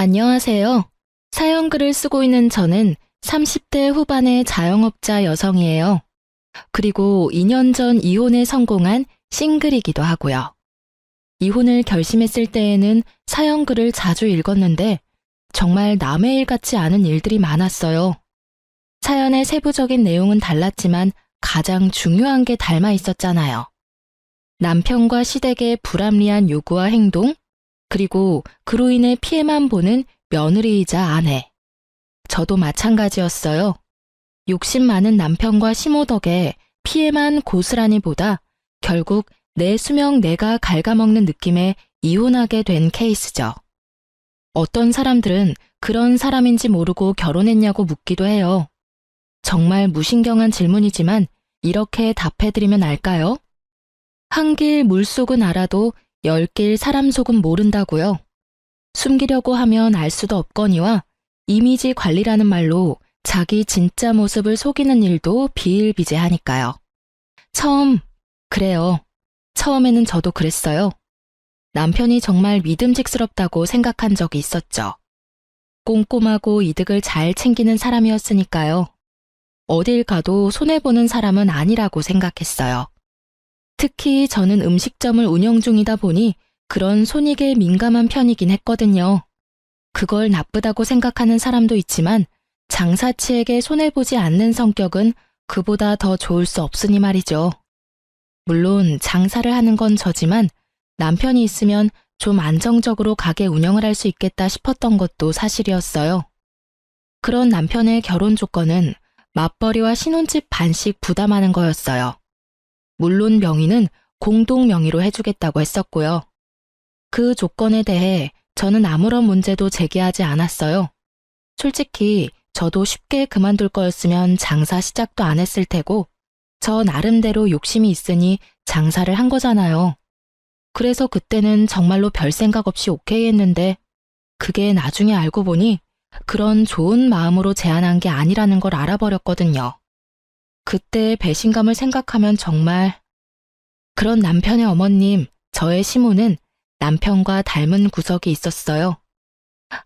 안녕하세요. 사연글을 쓰고 있는 저는 30대 후반의 자영업자 여성이에요. 그리고 2년 전 이혼에 성공한 싱글이기도 하고요. 이혼을 결심했을 때에는 사연글을 자주 읽었는데 정말 남의 일 같지 않은 일들이 많았어요. 사연의 세부적인 내용은 달랐지만 가장 중요한 게 닮아 있었잖아요. 남편과 시댁의 불합리한 요구와 행동, 그리고 그로 인해 피해만 보는 며느리이자 아내. 저도 마찬가지였어요. 욕심 많은 남편과 시모 덕에 피해만 고스란히 보다 결국 내 수명 내가 갉아먹는 느낌에 이혼하게 된 케이스죠. 어떤 사람들은 그런 사람인지 모르고 결혼했냐고 묻기도 해요. 정말 무신경한 질문이지만 이렇게 답해드리면 알까요? 한 길 물속은 알아도 10길 사람 속은 모른다고요. 숨기려고 하면 알 수도 없거니와 이미지 관리라는 말로 자기 진짜 모습을 속이는 일도 비일비재하니까요. 그래요. 처음에는 저도 그랬어요. 남편이 정말 믿음직스럽다고 생각한 적이 있었죠. 꼼꼼하고 이득을 잘 챙기는 사람이었으니까요. 어딜 가도 손해보는 사람은 아니라고 생각했어요. 특히 저는 음식점을 운영 중이다 보니 그런 손익에 민감한 편이긴 했거든요. 그걸 나쁘다고 생각하는 사람도 있지만 장사치에게 손해보지 않는 성격은 그보다 더 좋을 수 없으니 말이죠. 물론 장사를 하는 건 저지만 남편이 있으면 좀 안정적으로 가게 운영을 할 수 있겠다 싶었던 것도 사실이었어요. 그런 남편의 결혼 조건은 맞벌이와 신혼집 반씩 부담하는 거였어요. 물론 명의는 공동 명의로 해주겠다고 했었고요. 그 조건에 대해 저는 아무런 문제도 제기하지 않았어요. 솔직히 저도 쉽게 그만둘 거였으면 장사 시작도 안 했을 테고 저 나름대로 욕심이 있으니 장사를 한 거잖아요. 그래서 그때는 정말로 별 생각 없이 오케이 했는데 그게 나중에 알고 보니 그런 좋은 마음으로 제안한 게 아니라는 걸 알아버렸거든요. 그때의 배신감을 생각하면 정말. 그런 남편의 어머님, 저의 시모는 남편과 닮은 구석이 있었어요.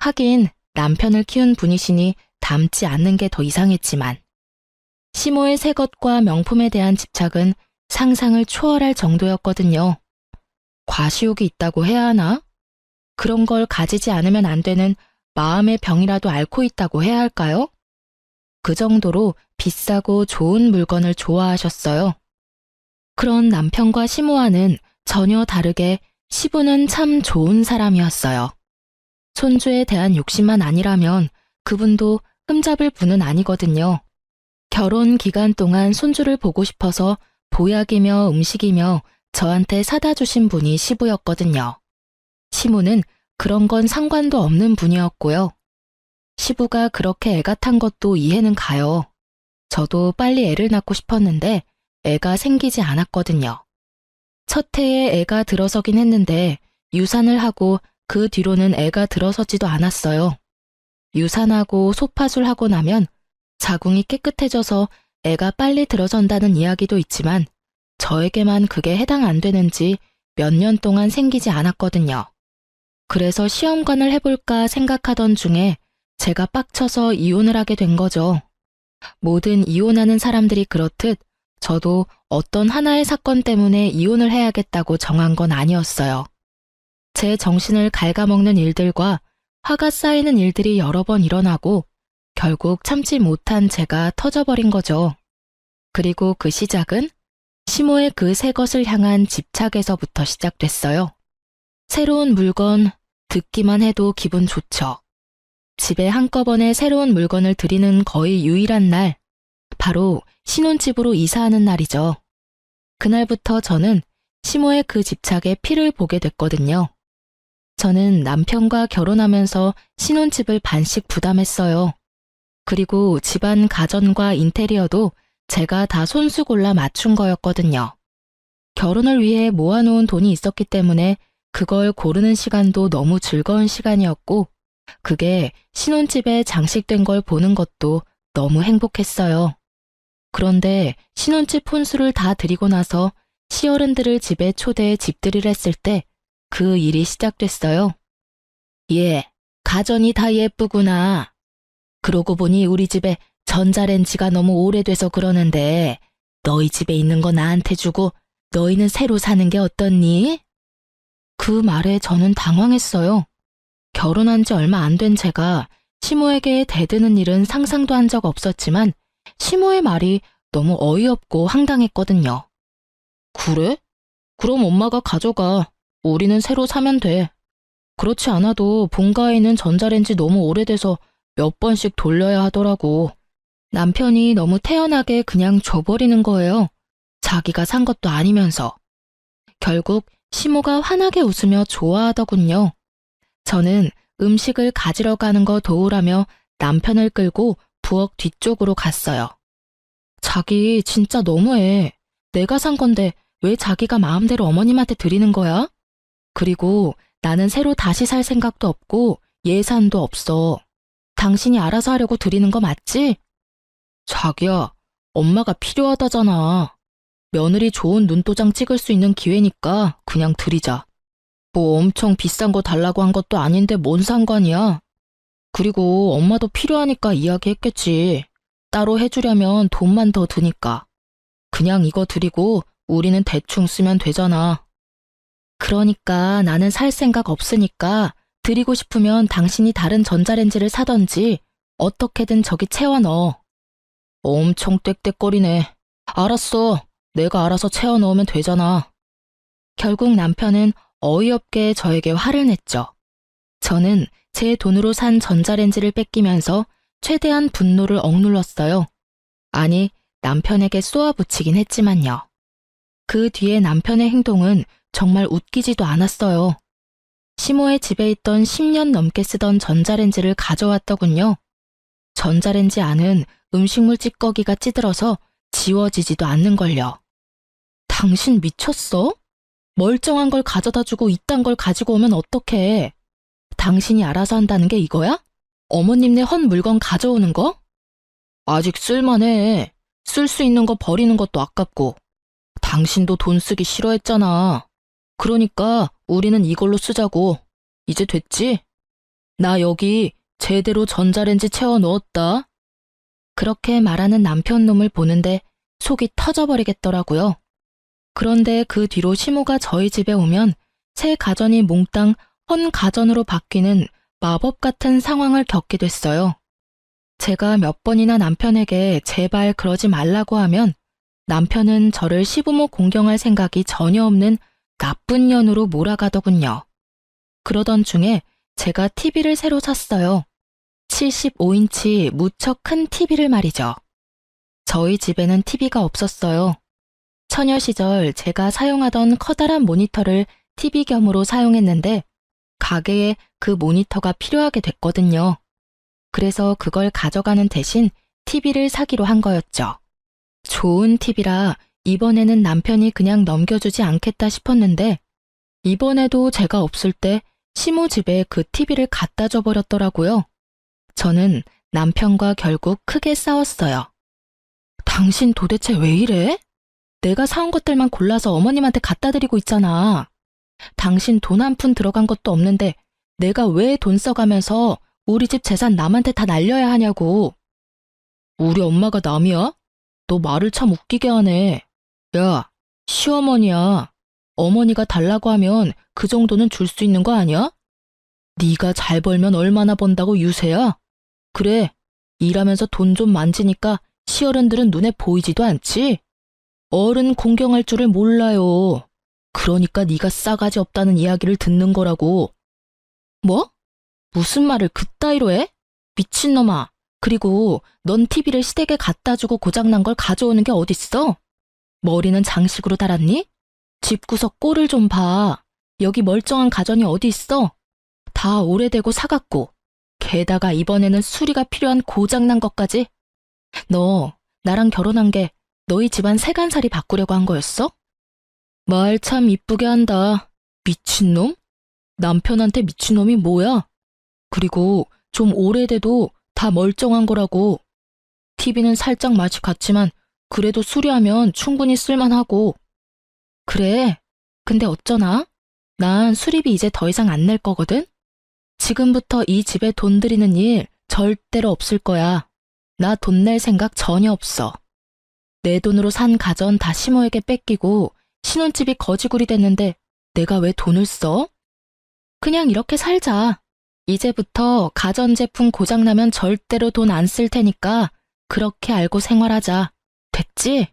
하긴 남편을 키운 분이시니 닮지 않는 게 더 이상했지만 시모의 새 것과 명품에 대한 집착은 상상을 초월할 정도였거든요. 과시욕이 있다고 해야 하나? 그런 걸 가지지 않으면 안 되는 마음의 병이라도 앓고 있다고 해야 할까요? 그 정도로 비싸고 좋은 물건을 좋아하셨어요. 그런 남편과 시모와는 전혀 다르게 시부는 참 좋은 사람이었어요. 손주에 대한 욕심만 아니라면 그분도 흠잡을 분은 아니거든요. 결혼 기간 동안 손주를 보고 싶어서 보약이며 음식이며 저한테 사다 주신 분이 시부였거든요. 시모는 그런 건 상관도 없는 분이었고요. 시부가 그렇게 애가 탄 것도 이해는 가요. 저도 빨리 애를 낳고 싶었는데 애가 생기지 않았거든요. 첫 해에 애가 들어서긴 했는데 유산을 하고 그 뒤로는 애가 들어서지도 않았어요. 유산하고 소파술하고 나면 자궁이 깨끗해져서 애가 빨리 들어선다는 이야기도 있지만 저에게만 그게 해당 안 되는지 몇 년 동안 생기지 않았거든요. 그래서 시험관을 해볼까 생각하던 중에 제가 빡쳐서 이혼을 하게 된 거죠. 모든 이혼하는 사람들이 그렇듯 저도 어떤 하나의 사건 때문에 이혼을 해야겠다고 정한 건 아니었어요. 제 정신을 갉아먹는 일들과 화가 쌓이는 일들이 여러 번 일어나고 결국 참지 못한 제가 터져버린 거죠. 그리고 그 시작은 시모의 그 새 것을 향한 집착에서부터 시작됐어요. 새로운 물건, 듣기만 해도 기분 좋죠. 집에 한꺼번에 새로운 물건을 들이는 거의 유일한 날, 바로 신혼집으로 이사하는 날이죠. 그날부터 저는 시모의 그 집착에 피를 보게 됐거든요. 저는 남편과 결혼하면서 신혼집을 반씩 부담했어요. 그리고 집안 가전과 인테리어도 제가 다 손수 골라 맞춘 거였거든요. 결혼을 위해 모아놓은 돈이 있었기 때문에 그걸 고르는 시간도 너무 즐거운 시간이었고 그게 신혼집에 장식된 걸 보는 것도 너무 행복했어요. 그런데 신혼집 혼수를 다 드리고 나서 시어른들을 집에 초대해 집들이를 했을 때 그 일이 시작됐어요. 예, 가전이 다 예쁘구나. 그러고 보니 우리 집에 전자레인지가 너무 오래돼서 그러는데 너희 집에 있는 거 나한테 주고 너희는 새로 사는 게 어떻니? 그 말에 저는 당황했어요. 결혼한 지 얼마 안 된 제가 시모에게 대드는 일은 상상도 한 적 없었지만 시모의 말이 너무 어이없고 황당했거든요. 그래? 그럼 엄마가 가져가. 우리는 새로 사면 돼. 그렇지 않아도 본가에 있는 전자레인지 너무 오래돼서 몇 번씩 돌려야 하더라고. 남편이 너무 태연하게 그냥 줘버리는 거예요. 자기가 산 것도 아니면서. 결국 시모가 환하게 웃으며 좋아하더군요. 저는 음식을 가지러 가는 거 도우라며 남편을 끌고 부엌 뒤쪽으로 갔어요. 자기 진짜 너무해. 내가 산 건데 왜 자기가 마음대로 어머님한테 드리는 거야? 그리고 나는 새로 다시 살 생각도 없고 예산도 없어. 당신이 알아서 하려고 드리는 거 맞지? 자기야, 엄마가 필요하다잖아. 며느리 좋은 눈도장 찍을 수 있는 기회니까 그냥 드리자. 뭐 엄청 비싼 거 달라고 한 것도 아닌데 뭔 상관이야. 그리고 엄마도 필요하니까 이야기했겠지. 따로 해주려면 돈만 더 드니까. 그냥 이거 드리고 우리는 대충 쓰면 되잖아. 그러니까 나는 살 생각 없으니까 드리고 싶으면 당신이 다른 전자레인지를 사던지 어떻게든 저기 채워 넣어. 엄청 떽떽거리네. 알았어. 내가 알아서 채워 넣으면 되잖아. 결국 남편은 어이없게 저에게 화를 냈죠. 저는 제 돈으로 산 전자레인지를 뺏기면서 최대한 분노를 억눌렀어요. 아니, 남편에게 쏘아붙이긴 했지만요. 그 뒤에 남편의 행동은 정말 웃기지도 않았어요. 시모의 집에 있던 10년 넘게 쓰던 전자레인지를 가져왔더군요. 전자레인지 안은 음식물 찌꺼기가 찌들어서 지워지지도 않는걸요. 당신 미쳤어? 멀쩡한 걸 가져다주고 이딴 걸 가지고 오면 어떡해? 당신이 알아서 한다는 게 이거야? 어머님네 헌 물건 가져오는 거? 아직 쓸만해. 쓸 수 있는 거 버리는 것도 아깝고. 당신도 돈 쓰기 싫어했잖아. 그러니까 우리는 이걸로 쓰자고. 이제 됐지? 나 여기 제대로 전자레인지 채워 넣었다. 그렇게 말하는 남편 놈을 보는데 속이 터져버리겠더라고요. 그런데 그 뒤로 시모가 저희 집에 오면 새 가전이 몽땅 헌 가전으로 바뀌는 마법 같은 상황을 겪게 됐어요. 제가 몇 번이나 남편에게 제발 그러지 말라고 하면 남편은 저를 시부모 공경할 생각이 전혀 없는 나쁜 년으로 몰아가더군요. 그러던 중에 제가 TV를 새로 샀어요. 75인치 무척 큰 TV를 말이죠. 저희 집에는 TV가 없었어요. 처녀 시절 제가 사용하던 커다란 모니터를 TV 겸으로 사용했는데 가게에 그 모니터가 필요하게 됐거든요. 그래서 그걸 가져가는 대신 TV를 사기로 한 거였죠. 좋은 TV라 이번에는 남편이 그냥 넘겨주지 않겠다 싶었는데 이번에도 제가 없을 때 시모 집에 그 TV를 갖다 줘 버렸더라고요. 저는 남편과 결국 크게 싸웠어요. 당신 도대체 왜 이래? 내가 사온 것들만 골라서 어머님한테 갖다 드리고 있잖아. 당신 돈 한 푼 들어간 것도 없는데 내가 왜 돈 써가면서 우리 집 재산 남한테 다 날려야 하냐고. 우리 엄마가 남이야? 너 말을 참 웃기게 하네. 야, 시어머니야. 어머니가 달라고 하면 그 정도는 줄 수 있는 거 아니야? 네가 잘 벌면 얼마나 번다고 유세야? 그래, 일하면서 돈 좀 만지니까 시어른들은 눈에 보이지도 않지? 어른 공경할 줄을 몰라요. 그러니까 네가 싸가지 없다는 이야기를 듣는 거라고. 뭐? 무슨 말을 그따위로 해? 미친놈아. 그리고 넌 TV를 시댁에 갖다 주고 고장난 걸 가져오는 게 어딨어? 머리는 장식으로 달았니? 집구석 꼴을 좀 봐. 여기 멀쩡한 가전이 어디 있어? 다 오래되고 사갔고. 게다가 이번에는 수리가 필요한 고장난 것까지. 너 나랑 결혼한 게 너희 집안 세간살이 바꾸려고 한 거였어? 말 참 이쁘게 한다. 미친놈? 남편한테 미친놈이 뭐야? 그리고 좀 오래돼도 다 멀쩡한 거라고. TV는 살짝 맛이 갔지만 그래도 수리하면 충분히 쓸만하고. 그래, 근데 어쩌나? 난 수리비 이제 더 이상 안 낼 거거든? 지금부터 이 집에 돈 들이는 일 절대로 없을 거야. 나 돈 낼 생각 전혀 없어. 내 돈으로 산 가전 다 시모에게 뺏기고 신혼집이 거지굴이 됐는데 내가 왜 돈을 써? 그냥 이렇게 살자. 이제부터 가전제품 고장나면 절대로 돈 안 쓸 테니까 그렇게 알고 생활하자. 됐지?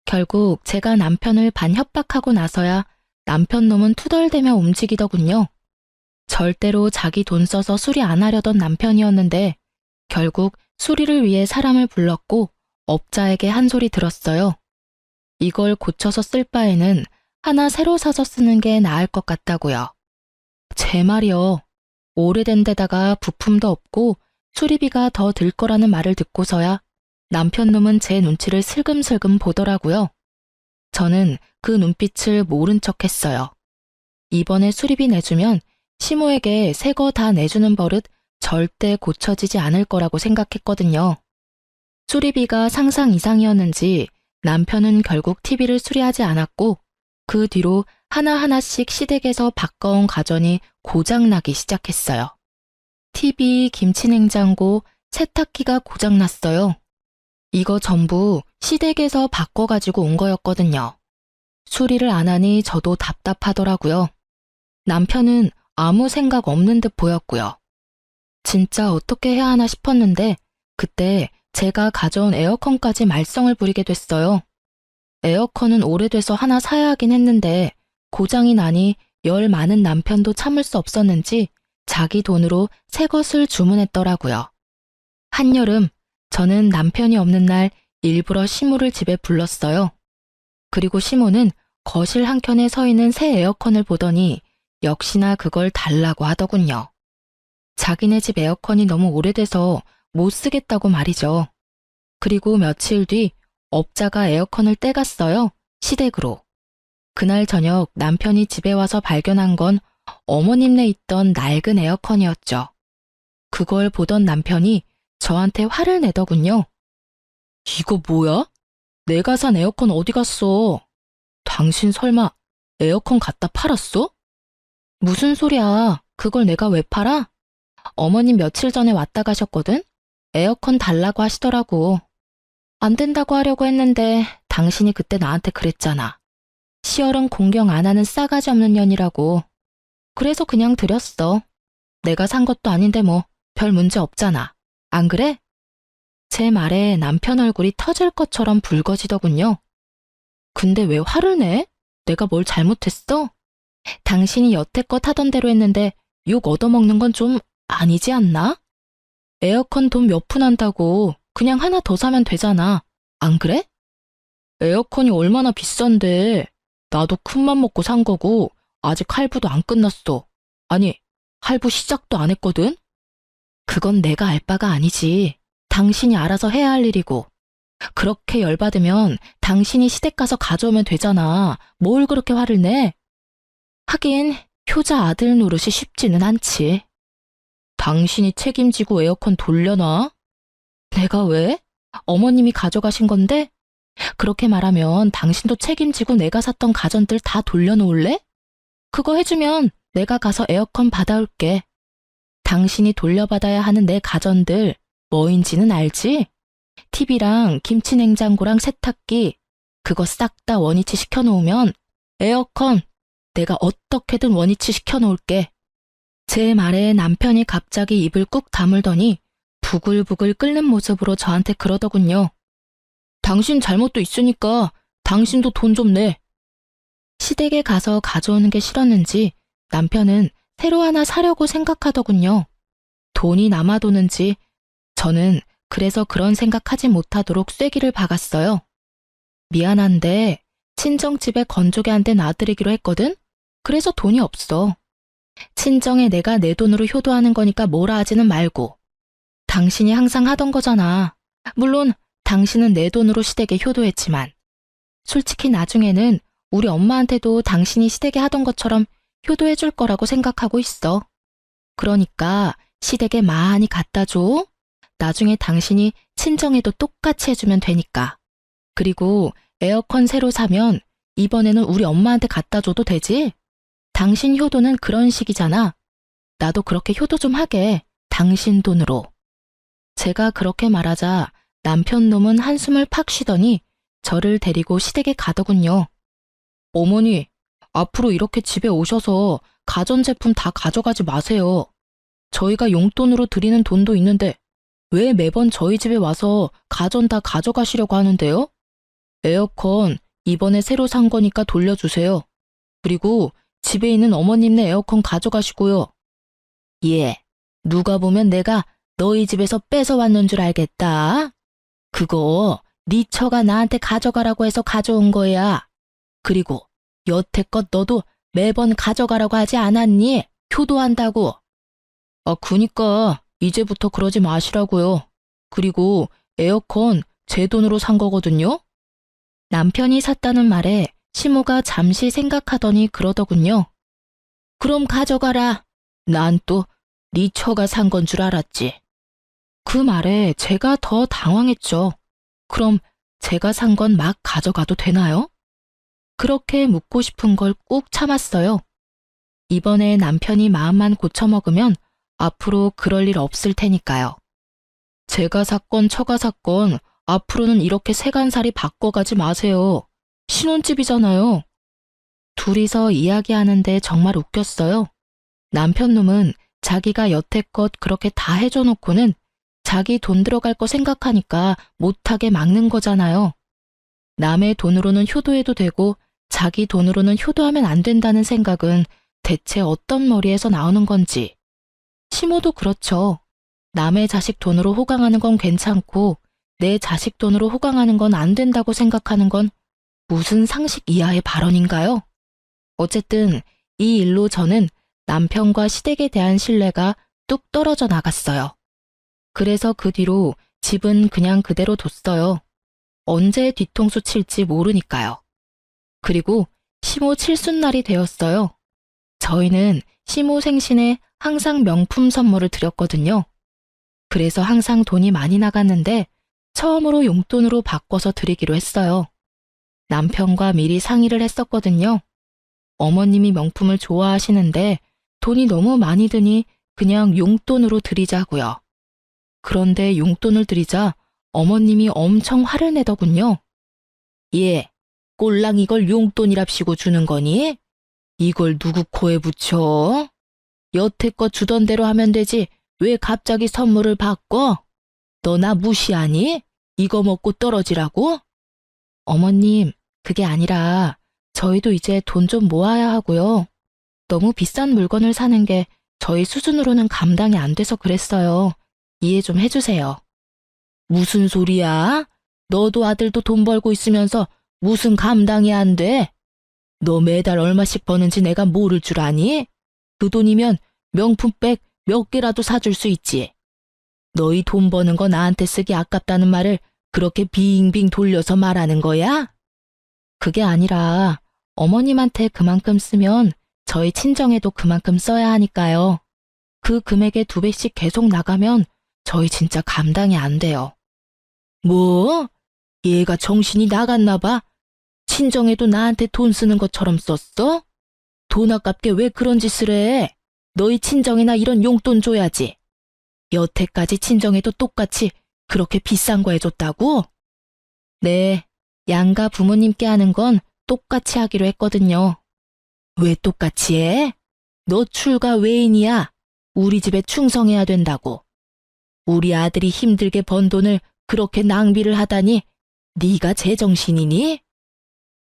결국 제가 남편을 반협박하고 나서야 남편 놈은 투덜대며 움직이더군요. 절대로 자기 돈 써서 수리 안 하려던 남편이었는데 결국 수리를 위해 사람을 불렀고 업자에게 한 소리 들었어요. 이걸 고쳐서 쓸 바에는 하나 새로 사서 쓰는 게 나을 것 같다고요. 제 말이요. 오래된 데다가 부품도 없고 수리비가 더 들 거라는 말을 듣고서야 남편 놈은 제 눈치를 슬금슬금 보더라고요. 저는 그 눈빛을 모른 척 했어요. 이번에 수리비 내주면 시모에게 새 거 다 내주는 버릇 절대 고쳐지지 않을 거라고 생각했거든요. 수리비가 상상 이상이었는지 남편은 결국 TV를 수리하지 않았고 그 뒤로 하나하나씩 시댁에서 바꿔온 가전이 고장나기 시작했어요. TV, 김치냉장고, 세탁기가 고장났어요. 이거 전부 시댁에서 바꿔가지고 온 거였거든요. 수리를 안 하니 저도 답답하더라고요. 남편은 아무 생각 없는 듯 보였고요. 진짜 어떻게 해야 하나 싶었는데 그때 제가 가져온 에어컨까지 말썽을 부리게 됐어요. 에어컨은 오래돼서 하나 사야 하긴 했는데 고장이 나니 열 많은 남편도 참을 수 없었는지 자기 돈으로 새 것을 주문했더라고요. 한여름 저는 남편이 없는 날 일부러 시모를 집에 불렀어요. 그리고 시모는 거실 한켠에 서 있는 새 에어컨을 보더니 역시나 그걸 달라고 하더군요. 자기네 집 에어컨이 너무 오래돼서 못 쓰겠다고 말이죠. 그리고 며칠 뒤 업자가 에어컨을 떼갔어요. 시댁으로. 그날 저녁 남편이 집에 와서 발견한 건 어머님네 있던 낡은 에어컨이었죠. 그걸 보던 남편이 저한테 화를 내더군요. 이거 뭐야? 내가 산 에어컨 어디 갔어? 당신 설마 에어컨 갖다 팔았어? 무슨 소리야? 그걸 내가 왜 팔아? 어머님 며칠 전에 왔다 가셨거든? 에어컨 달라고 하시더라고. 안 된다고 하려고 했는데 당신이 그때 나한테 그랬잖아. 시어른 공경 안 하는 싸가지 없는 년이라고. 그래서 그냥 드렸어. 내가 산 것도 아닌데 뭐 별 문제 없잖아. 안 그래? 제 말에 남편 얼굴이 터질 것처럼 붉어지더군요. 근데 왜 화를 내? 내가 뭘 잘못했어? 당신이 여태껏 하던 대로 했는데 욕 얻어먹는 건 좀 아니지 않나? 에어컨 돈 몇 푼 한다고 그냥 하나 더 사면 되잖아. 안 그래? 에어컨이 얼마나 비싼데. 나도 큰맘 먹고 산 거고 아직 할부도 안 끝났어. 아니, 할부 시작도 안 했거든? 그건 내가 알 바가 아니지. 당신이 알아서 해야 할 일이고. 그렇게 열받으면 당신이 시댁 가서 가져오면 되잖아. 뭘 그렇게 화를 내? 하긴 효자 아들 노릇이 쉽지는 않지. 당신이 책임지고 에어컨 돌려놔? 내가 왜? 어머님이 가져가신 건데? 그렇게 말하면 당신도 책임지고 내가 샀던 가전들 다 돌려놓을래? 그거 해주면 내가 가서 에어컨 받아올게. 당신이 돌려받아야 하는 내 가전들 뭐인지는 알지? TV랑 김치냉장고랑 세탁기 그거 싹 다 원위치 시켜놓으면 에어컨 내가 어떻게든 원위치 시켜놓을게. 제 말에 남편이 갑자기 입을 꾹 다물더니 부글부글 끓는 모습으로 저한테 그러더군요. 당신 잘못도 있으니까 당신도 돈 좀 내. 시댁에 가서 가져오는 게 싫었는지 남편은 새로 하나 사려고 생각하더군요. 돈이 남아도는지 저는 그래서 그런 생각하지 못하도록 쐐기를 박았어요. 미안한데 친정집에 건조기 한 대 놔드리기로 했거든? 그래서 돈이 없어. 친정에 내가 내 돈으로 효도하는 거니까 뭐라 하지는 말고. 당신이 항상 하던 거잖아. 물론 당신은 내 돈으로 시댁에 효도했지만 솔직히 나중에는 우리 엄마한테도 당신이 시댁에 하던 것처럼 효도해 줄 거라고 생각하고 있어. 그러니까 시댁에 많이 갖다 줘. 나중에 당신이 친정에도 똑같이 해주면 되니까. 그리고 에어컨 새로 사면 이번에는 우리 엄마한테 갖다 줘도 되지? 당신 효도는 그런 식이잖아. 나도 그렇게 효도 좀 하게. 당신 돈으로. 제가 그렇게 말하자 남편 놈은 한숨을 팍 쉬더니 저를 데리고 시댁에 가더군요. 어머니, 앞으로 이렇게 집에 오셔서 가전제품 다 가져가지 마세요. 저희가 용돈으로 드리는 돈도 있는데 왜 매번 저희 집에 와서 가전 다 가져가시려고 하는데요? 에어컨 이번에 새로 산 거니까 돌려주세요. 그리고 집에 있는 어머님네 에어컨 가져가시고요. 예, 누가 보면 내가 너희 집에서 뺏어왔는 줄 알겠다. 그거 네 처가 나한테 가져가라고 해서 가져온 거야. 그리고 여태껏 너도 매번 가져가라고 하지 않았니? 효도한다고. 그니까 이제부터 그러지 마시라고요. 그리고 에어컨 제 돈으로 산 거거든요. 남편이 샀다는 말에 시모가 잠시 생각하더니 그러더군요. 그럼 가져가라. 난 또 네 처가 산 건 줄 알았지. 그 말에 제가 더 당황했죠. 그럼 제가 산 건 막 가져가도 되나요? 그렇게 묻고 싶은 걸 꾹 참았어요. 이번에 남편이 마음만 고쳐먹으면 앞으로 그럴 일 없을 테니까요. 제가 샀건 처가 샀건 앞으로는 이렇게 세간살이 바꿔가지 마세요. 신혼집이잖아요. 둘이서 이야기하는데 정말 웃겼어요. 남편 놈은 자기가 여태껏 그렇게 다 해줘놓고는 자기 돈 들어갈 거 생각하니까 못하게 막는 거잖아요. 남의 돈으로는 효도해도 되고 자기 돈으로는 효도하면 안 된다는 생각은 대체 어떤 머리에서 나오는 건지. 시모도 그렇죠. 남의 자식 돈으로 호강하는 건 괜찮고 내 자식 돈으로 호강하는 건 안 된다고 생각하는 건 무슨 상식 이하의 발언인가요? 어쨌든 이 일로 저는 남편과 시댁에 대한 신뢰가 뚝 떨어져 나갔어요. 그래서 그 뒤로 집은 그냥 그대로 뒀어요. 언제 뒤통수 칠지 모르니까요. 그리고 시모 칠순날이 되었어요. 저희는 시모 생신에 항상 명품 선물을 드렸거든요. 그래서 항상 돈이 많이 나갔는데 처음으로 용돈으로 바꿔서 드리기로 했어요. 남편과 미리 상의를 했었거든요. 어머님이 명품을 좋아하시는데 돈이 너무 많이 드니 그냥 용돈으로 드리자고요. 그런데 용돈을 드리자 어머님이 엄청 화를 내더군요. 예, 꼴랑 이걸 용돈이랍시고 주는 거니? 이걸 누구 코에 붙여? 여태껏 주던 대로 하면 되지 왜 갑자기 선물을 바꿔? 너 나 무시하니? 이거 먹고 떨어지라고? 어머님, 그게 아니라 저희도 이제 돈 좀 모아야 하고요. 너무 비싼 물건을 사는 게 저희 수준으로는 감당이 안 돼서 그랬어요. 이해 좀 해주세요. 무슨 소리야? 너도 아들도 돈 벌고 있으면서 무슨 감당이 안 돼? 너 매달 얼마씩 버는지 내가 모를 줄 아니? 그 돈이면 명품백 몇 개라도 사줄 수 있지. 너희 돈 버는 거 나한테 쓰기 아깝다는 말을 그렇게 빙빙 돌려서 말하는 거야? 그게 아니라 어머님한테 그만큼 쓰면 저희 친정에도 그만큼 써야 하니까요. 그 금액의 2배씩 계속 나가면 저희 진짜 감당이 안 돼요. 뭐? 얘가 정신이 나갔나 봐. 친정에도 나한테 돈 쓰는 것처럼 썼어? 돈 아깝게 왜 그런 짓을 해? 너희 친정이나 이런 용돈 줘야지. 여태까지 친정에도 똑같이 그렇게 비싼 거 해줬다고? 네, 양가 부모님께 하는 건 똑같이 하기로 했거든요. 왜 똑같이 해? 너 출가 외인이야. 우리 집에 충성해야 된다고. 우리 아들이 힘들게 번 돈을 그렇게 낭비를 하다니 네가 제정신이니?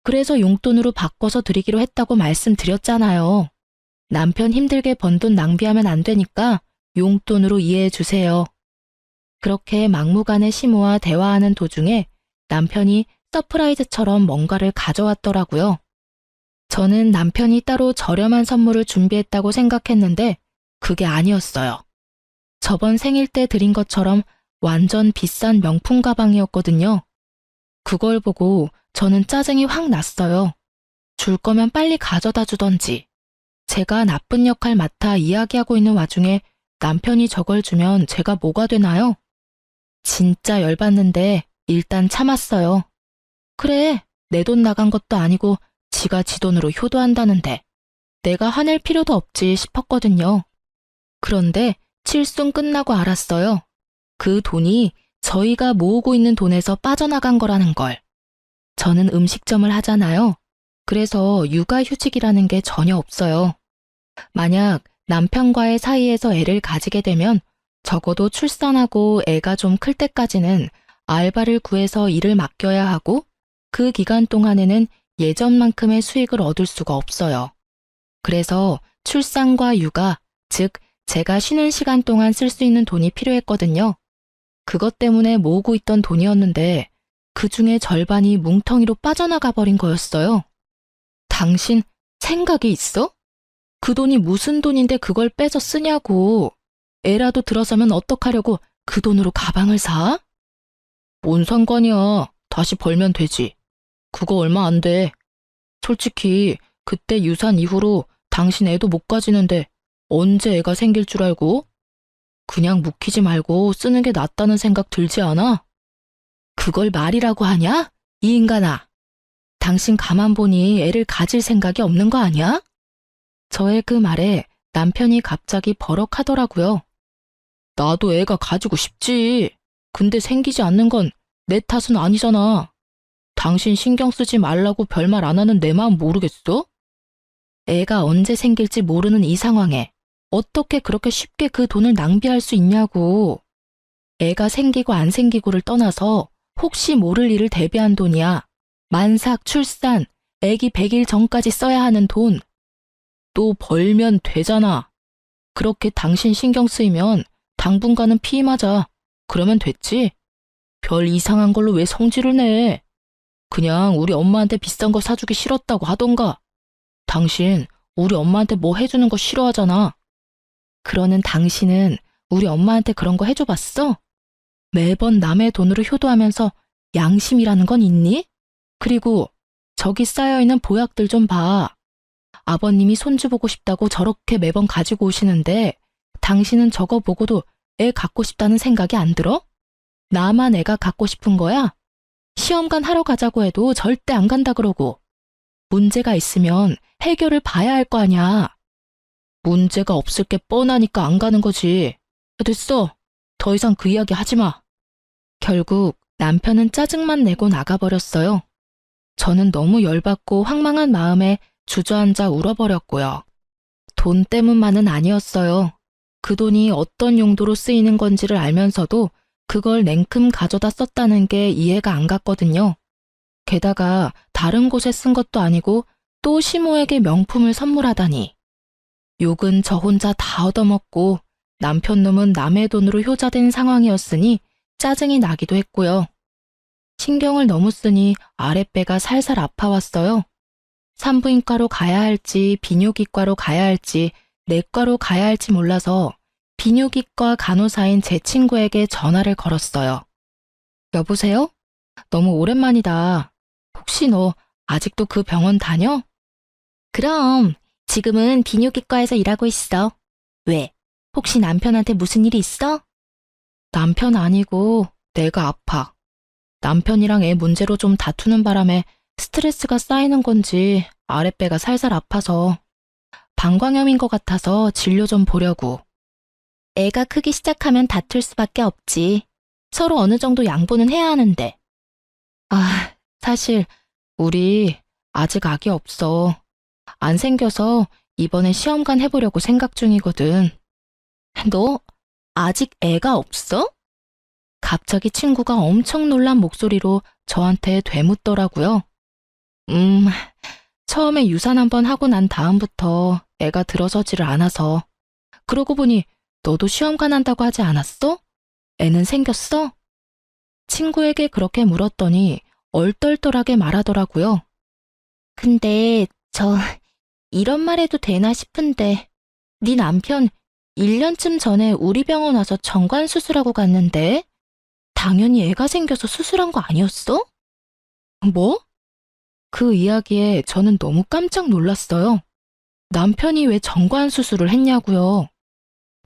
그래서 용돈으로 바꿔서 드리기로 했다고 말씀드렸잖아요. 남편 힘들게 번 돈 낭비하면 안 되니까 용돈으로 이해해 주세요. 그렇게 막무가내 시모와 대화하는 도중에 남편이 서프라이즈처럼 뭔가를 가져왔더라고요. 저는 남편이 따로 저렴한 선물을 준비했다고 생각했는데 그게 아니었어요. 저번 생일 때 드린 것처럼 완전 비싼 명품 가방이었거든요. 그걸 보고 저는 짜증이 확 났어요. 줄 거면 빨리 가져다 주던지. 제가 나쁜 역할 맡아 이야기하고 있는 와중에 남편이 저걸 주면 제가 뭐가 되나요? 진짜 열받는데 일단 참았어요. 그래, 내 돈 나간 것도 아니고 지가 지 돈으로 효도한다는데 내가 화낼 필요도 없지 싶었거든요. 그런데 칠순 끝나고 알았어요. 그 돈이 저희가 모으고 있는 돈에서 빠져나간 거라는 걸. 저는 음식점을 하잖아요. 그래서 육아휴직이라는 게 전혀 없어요. 만약 남편과의 사이에서 애를 가지게 되면 적어도 출산하고 애가 좀 클 때까지는 알바를 구해서 일을 맡겨야 하고 그 기간 동안에는 예전만큼의 수익을 얻을 수가 없어요. 그래서 출산과 육아, 즉 제가 쉬는 시간 동안 쓸 수 있는 돈이 필요했거든요. 그것 때문에 모으고 있던 돈이었는데 그 중에 절반이 뭉텅이로 빠져나가 버린 거였어요. 당신 생각이 있어? 그 돈이 무슨 돈인데 그걸 빼서 쓰냐고. 애라도 들어서면 어떡하려고 그 돈으로 가방을 사? 뭔 상관이야. 다시 벌면 되지. 그거 얼마 안 돼. 솔직히 그때 유산 이후로 당신 애도 못 가지는데 언제 애가 생길 줄 알고? 그냥 묵히지 말고 쓰는 게 낫다는 생각 들지 않아? 그걸 말이라고 하냐? 이 인간아. 당신 가만 보니 애를 가질 생각이 없는 거 아니야? 저의 그 말에 남편이 갑자기 버럭하더라고요. 나도 애가 가지고 싶지. 근데 생기지 않는 건 내 탓은 아니잖아. 당신 신경 쓰지 말라고 별말 안 하는 내 마음 모르겠어? 애가 언제 생길지 모르는 이 상황에 어떻게 그렇게 쉽게 그 돈을 낭비할 수 있냐고. 애가 생기고 안 생기고를 떠나서 혹시 모를 일을 대비한 돈이야. 만삭, 출산, 애기 100일 전까지 써야 하는 돈. 또 벌면 되잖아. 그렇게 당신 신경 쓰이면 당분간은 피임하자. 그러면 됐지? 별 이상한 걸로 왜 성질을 내? 그냥 우리 엄마한테 비싼 거 사주기 싫었다고 하던가. 당신 우리 엄마한테 뭐 해주는 거 싫어하잖아. 그러는 당신은 우리 엄마한테 그런 거 해줘봤어? 매번 남의 돈으로 효도하면서 양심이라는 건 있니? 그리고 저기 쌓여있는 보약들 좀 봐. 아버님이 손주 보고 싶다고 저렇게 매번 가지고 오시는데 당신은 저거 보고도 애 갖고 싶다는 생각이 안 들어? 나만 애가 갖고 싶은 거야? 시험관 하러 가자고 해도 절대 안 간다 그러고. 문제가 있으면 해결을 봐야 할 거 아냐. 문제가 없을 게 뻔하니까 안 가는 거지. 됐어. 더 이상 그 이야기 하지 마. 결국 남편은 짜증만 내고 나가버렸어요. 저는 너무 열받고 황망한 마음에 주저앉아 울어버렸고요. 돈 때문만은 아니었어요. 그 돈이 어떤 용도로 쓰이는 건지를 알면서도 그걸 냉큼 가져다 썼다는 게 이해가 안 갔거든요. 게다가 다른 곳에 쓴 것도 아니고 또 시모에게 명품을 선물하다니. 욕은 저 혼자 다 얻어먹고 남편 놈은 남의 돈으로 효자된 상황이었으니 짜증이 나기도 했고요. 신경을 너무 쓰니 아랫배가 살살 아파왔어요. 산부인과로 가야 할지 비뇨기과로 가야 할지 내과로 가야 할지 몰라서 비뇨기과 간호사인 제 친구에게 전화를 걸었어요. 여보세요? 너무 오랜만이다. 혹시 너 아직도 그 병원 다녀? 그럼 지금은 비뇨기과에서 일하고 있어. 왜? 혹시 남편한테 무슨 일이 있어? 남편 아니고 내가 아파. 남편이랑 애 문제로 좀 다투는 바람에 스트레스가 쌓이는 건지 아랫배가 살살 아파서 방광염인 것 같아서 진료 좀 보려고. 애가 크기 시작하면 다툴 수밖에 없지. 서로 어느 정도 양보는 해야 하는데. 사실 우리 아직 아기 없어. 안 생겨서 이번에 시험관 해보려고 생각 중이거든. 너 아직 애가 없어? 갑자기 친구가 엄청 놀란 목소리로 저한테 되묻더라고요. 처음에 유산 한번 하고 난 다음부터 애가 들어서지를 않아서. 그러고 보니 너도 시험관 한다고 하지 않았어? 애는 생겼어? 친구에게 그렇게 물었더니 얼떨떨하게 말하더라고요. 근데 이런 말 해도 되나 싶은데 네 남편 1년쯤 전에 우리 병원 와서 정관 수술하고 갔는데 당연히 애가 생겨서 수술한 거 아니었어? 뭐? 그 이야기에 저는 너무 깜짝 놀랐어요. 남편이 왜 정관 수술을 했냐고요.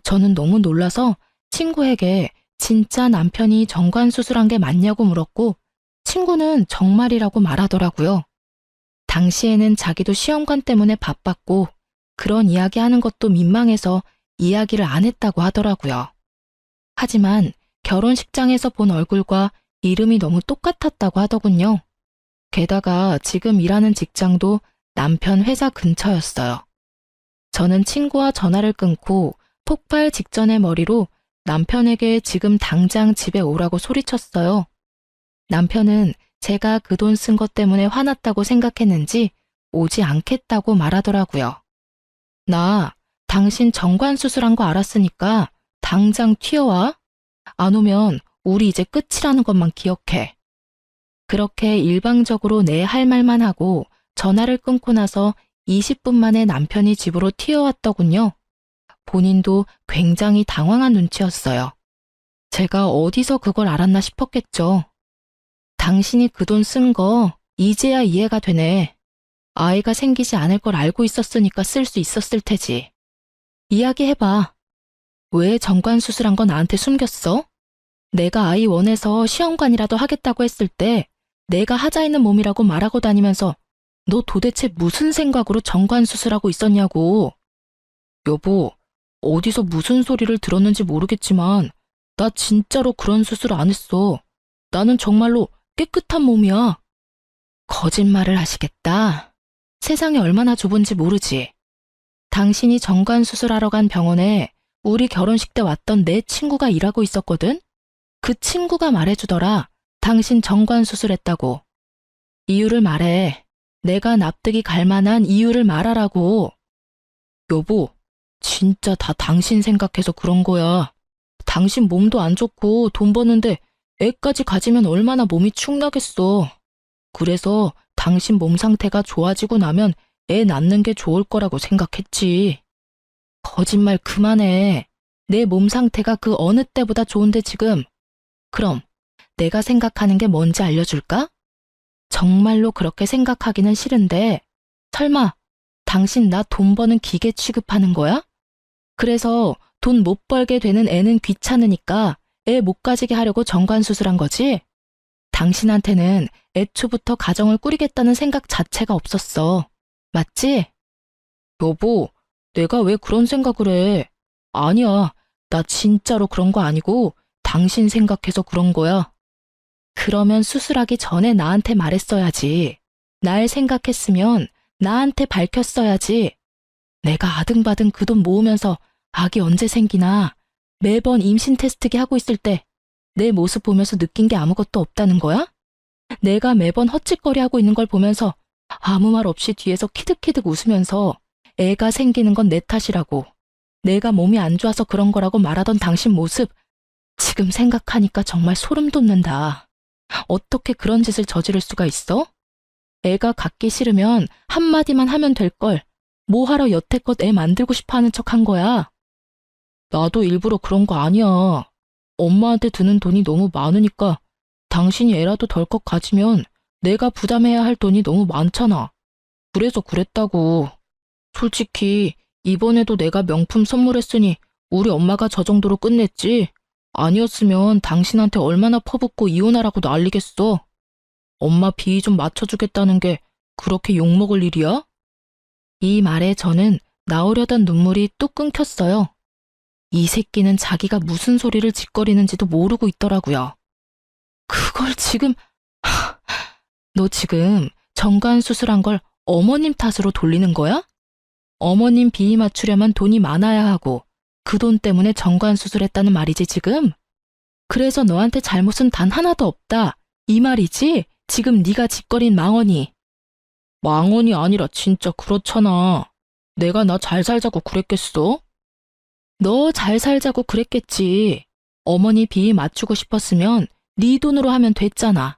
저는 너무 놀라서 친구에게 진짜 남편이 정관 수술한 게 맞냐고 물었고 친구는 정말이라고 말하더라고요. 당시에는 자기도 시험관 때문에 바빴고 그런 이야기 하는 것도 민망해서 이야기를 안 했다고 하더라고요. 하지만 결혼식장에서 본 얼굴과 이름이 너무 똑같았다고 하더군요. 게다가 지금 일하는 직장도 남편 회사 근처였어요. 저는 친구와 전화를 끊고 폭발 직전의 머리로 남편에게 지금 당장 집에 오라고 소리쳤어요. 남편은 제가 그 돈 쓴 것 때문에 화났다고 생각했는지 오지 않겠다고 말하더라고요. 나 당신 정관 수술한 거 알았으니까 당장 튀어와. 안 오면 우리 이제 끝이라는 것만 기억해. 그렇게 일방적으로 내 할 말만 하고 전화를 끊고 나서 20분 만에 남편이 집으로 튀어왔더군요. 본인도 굉장히 당황한 눈치였어요. 제가 어디서 그걸 알았나 싶었겠죠. 당신이 그 돈 쓴 거 이제야 이해가 되네. 아이가 생기지 않을 걸 알고 있었으니까 쓸 수 있었을 테지. 이야기해봐. 왜 정관 수술한 거 나한테 숨겼어? 내가 아이 원해서 시험관이라도 하겠다고 했을 때 내가 하자 있는 몸이라고 말하고 다니면서 너 도대체 무슨 생각으로 정관 수술하고 있었냐고. 여보, 어디서 무슨 소리를 들었는지 모르겠지만 나 진짜로 그런 수술 안 했어. 나는 정말로 깨끗한 몸이야. 거짓말을 하시겠다. 세상이 얼마나 좁은지 모르지. 당신이 정관 수술하러 간 병원에 우리 결혼식 때 왔던 내 친구가 일하고 있었거든? 그 친구가 말해주더라. 당신 정관 수술했다고. 이유를 말해. 내가 납득이 갈 만한 이유를 말하라고. 여보, 진짜 다 당신 생각해서 그런 거야. 당신 몸도 안 좋고 돈 버는데 애까지 가지면 얼마나 몸이 축나겠어. 그래서 당신 몸 상태가 좋아지고 나면 애 낳는 게 좋을 거라고 생각했지. 거짓말 그만해. 내 몸 상태가 그 어느 때보다 좋은데 지금. 그럼 내가 생각하는 게 뭔지 알려줄까? 정말로 그렇게 생각하기는 싫은데 설마 당신 나 돈 버는 기계 취급하는 거야? 그래서 돈 못 벌게 되는 애는 귀찮으니까 애 못 가지게 하려고 정관 수술한 거지? 당신한테는 애초부터 가정을 꾸리겠다는 생각 자체가 없었어. 맞지? 여보, 내가 왜 그런 생각을 해? 아니야, 나 진짜로 그런 거 아니고 당신 생각해서 그런 거야. 그러면 수술하기 전에 나한테 말했어야지. 날 생각했으면 나한테 밝혔어야지. 내가 아등바등 그 돈 모으면서 아기 언제 생기나 매번 임신 테스트기 하고 있을 때 내 모습 보면서 느낀 게 아무것도 없다는 거야? 내가 매번 헛짓거리 하고 있는 걸 보면서 아무 말 없이 뒤에서 키득키득 웃으면서 애가 생기는 건 내 탓이라고, 내가 몸이 안 좋아서 그런 거라고 말하던 당신 모습 지금 생각하니까 정말 소름 돋는다. 어떻게 그런 짓을 저지를 수가 있어? 애가 갖기 싫으면 한마디만 하면 될 걸. 뭐하러 여태껏 애 만들고 싶어 하는 척 한 거야? 나도 일부러 그런 거 아니야. 엄마한테 드는 돈이 너무 많으니까 당신이 애라도 덜컥 가지면 내가 부담해야 할 돈이 너무 많잖아. 그래서 그랬다고. 솔직히 이번에도 내가 명품 선물했으니 우리 엄마가 저 정도로 끝냈지. 아니었으면 당신한테 얼마나 퍼붓고 이혼하라고 난리겠어. 엄마 비위 좀 맞춰주겠다는 게 그렇게 욕먹을 일이야? 이 말에 저는 나오려던 눈물이 뚝 끊겼어요. 이 새끼는 자기가 무슨 소리를 짓거리는지도 모르고 있더라고요. 그걸 지금... 너 지금 정관 수술한 걸 어머님 탓으로 돌리는 거야? 어머님 비위 맞추려면 돈이 많아야 하고 그 돈 때문에 정관 수술했다는 말이지 지금? 그래서 너한테 잘못은 단 하나도 없다 이 말이지? 지금 네가 짓거린 망언이. 망언이 아니라 진짜 그렇잖아. 내가 나 잘 살자고 그랬겠어? 너 잘 살자고 그랬겠지. 어머니 비위 맞추고 싶었으면 네 돈으로 하면 됐잖아.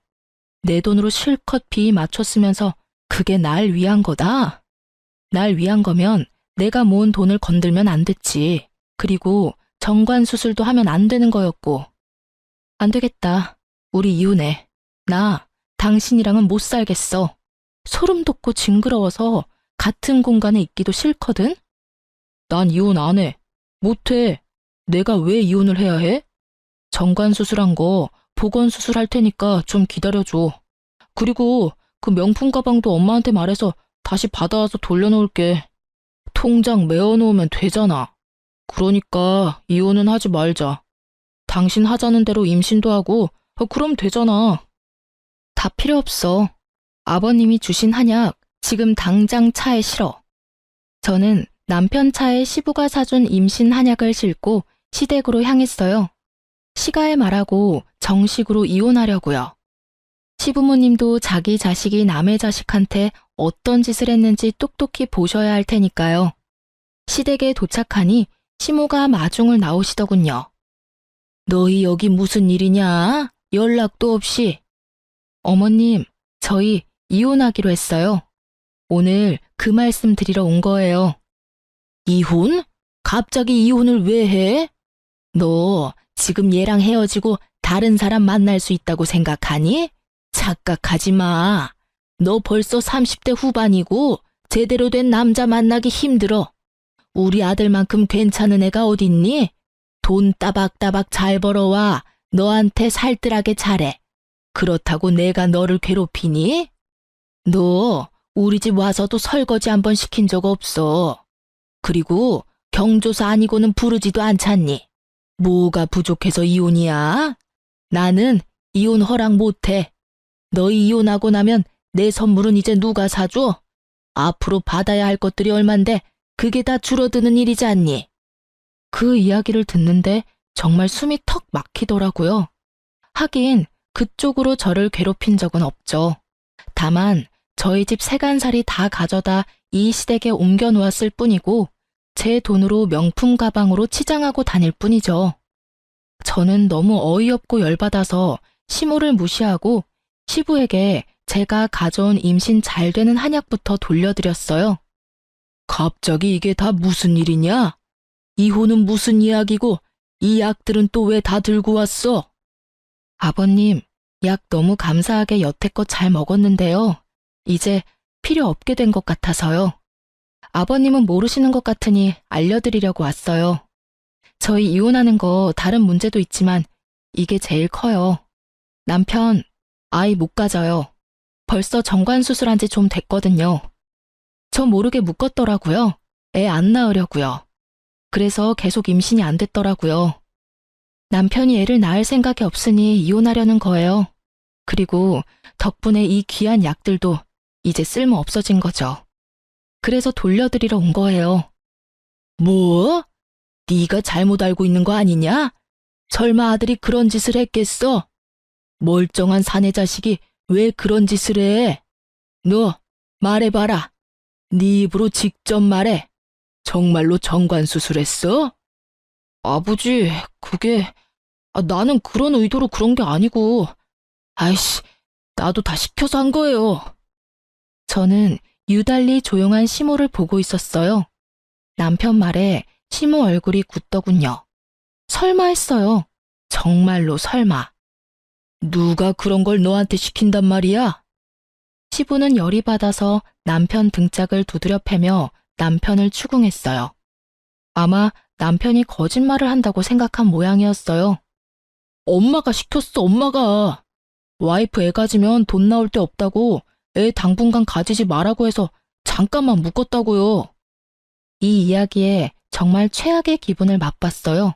내 돈으로 실컷 비위 맞췄으면서 그게 날 위한 거다? 날 위한 거면 내가 모은 돈을 건들면 안 됐지. 그리고 정관 수술도 하면 안 되는 거였고. 안 되겠다. 우리 이혼해. 나 당신이랑은 못 살겠어. 소름 돋고 징그러워서 같은 공간에 있기도 싫거든? 난 이혼 안 해. 못해. 내가 왜 이혼을 해야 해? 정관 수술한 거 보건 수술할 테니까 좀 기다려줘. 그리고 그 명품 가방도 엄마한테 말해서 다시 받아와서 돌려놓을게. 통장 메어놓으면 되잖아. 그러니까 이혼은 하지 말자. 당신 하자는 대로 임신도 하고 그럼 되잖아. 다 필요 없어. 아버님이 주신 한약 지금 당장 차에 실어. 저는 남편 차에 시부가 사준 임신 한약을 싣고 시댁으로 향했어요. 시가에 말하고 정식으로 이혼하려고요. 시부모님도 자기 자식이 남의 자식한테 어떤 짓을 했는지 똑똑히 보셔야 할 테니까요. 시댁에 도착하니 시모가 마중을 나오시더군요. 너희 여기 무슨 일이냐? 연락도 없이. 어머님, 저희 이혼하기로 했어요. 오늘 그 말씀 드리러 온 거예요. 이혼? 갑자기 이혼을 왜 해? 너 지금 얘랑 헤어지고 다른 사람 만날 수 있다고 생각하니? 착각하지 마. 너 벌써 30대 후반이고 제대로 된 남자 만나기 힘들어. 우리 아들만큼 괜찮은 애가 어딨니? 돈 따박따박 잘 벌어와 너한테 살뜰하게 잘해. 그렇다고 내가 너를 괴롭히니? 너 우리 집 와서도 설거지 한번 시킨 적 없어. 그리고 경조사 아니고는 부르지도 않잖니. 뭐가 부족해서 이혼이야? 나는 이혼 허락 못해. 너희 이혼하고 나면 내 선물은 이제 누가 사줘? 앞으로 받아야 할 것들이 얼만데 그게 다 줄어드는 일이지 않니? 그 이야기를 듣는데 정말 숨이 턱 막히더라고요. 하긴 그쪽으로 저를 괴롭힌 적은 없죠. 다만 저희 집 세간살이 다 가져다 이 시댁에 옮겨 놓았을 뿐이고 제 돈으로 명품 가방으로 치장하고 다닐 뿐이죠. 저는 너무 어이없고 열받아서 시모를 무시하고 시부에게 제가 가져온 임신 잘 되는 한약부터 돌려드렸어요. 갑자기 이게 다 무슨 일이냐? 이혼은 무슨 이야기고 이 약들은 또 왜 다 들고 왔어? 아버님, 약 너무 감사하게 여태껏 잘 먹었는데요. 이제 필요 없게 된 것 같아서요. 아버님은 모르시는 것 같으니 알려드리려고 왔어요. 저희 이혼하는 거 다른 문제도 있지만 이게 제일 커요. 남편, 아이 못 가져요. 벌써 정관 수술한 지 좀 됐거든요. 저 모르게 묶었더라고요. 애 안 낳으려고요. 그래서 계속 임신이 안 됐더라고요. 남편이 애를 낳을 생각이 없으니 이혼하려는 거예요. 그리고 덕분에 이 귀한 약들도 이제 쓸모 없어진 거죠. 그래서 돌려드리러 온 거예요. 뭐? 네가 잘못 알고 있는 거 아니냐? 설마 아들이 그런 짓을 했겠어? 멀쩡한 사내 자식이 왜 그런 짓을 해? 너 말해봐라. 네 입으로 직접 말해. 정말로 정관 수술했어? 아버지, 그게 나는 그런 의도로 그런 게 아니고 아이씨, 나도 다 시켜서 한 거예요. 저는 유달리 조용한 시모를 보고 있었어요. 남편 말에 시모 얼굴이 굳더군요. 설마 했어요. 정말로 설마. 누가 그런 걸 너한테 시킨단 말이야? 시부는 열이 받아서 남편 등짝을 두드려 패며 남편을 추궁했어요. 아마 남편이 거짓말을 한다고 생각한 모양이었어요. 엄마가 시켰어, 엄마가. 와이프 애 가지면 돈 나올 데 없다고 애 당분간 가지지 말라고 해서 잠깐만 묶었다고요. 이 이야기에 정말 최악의 기분을 맛봤어요.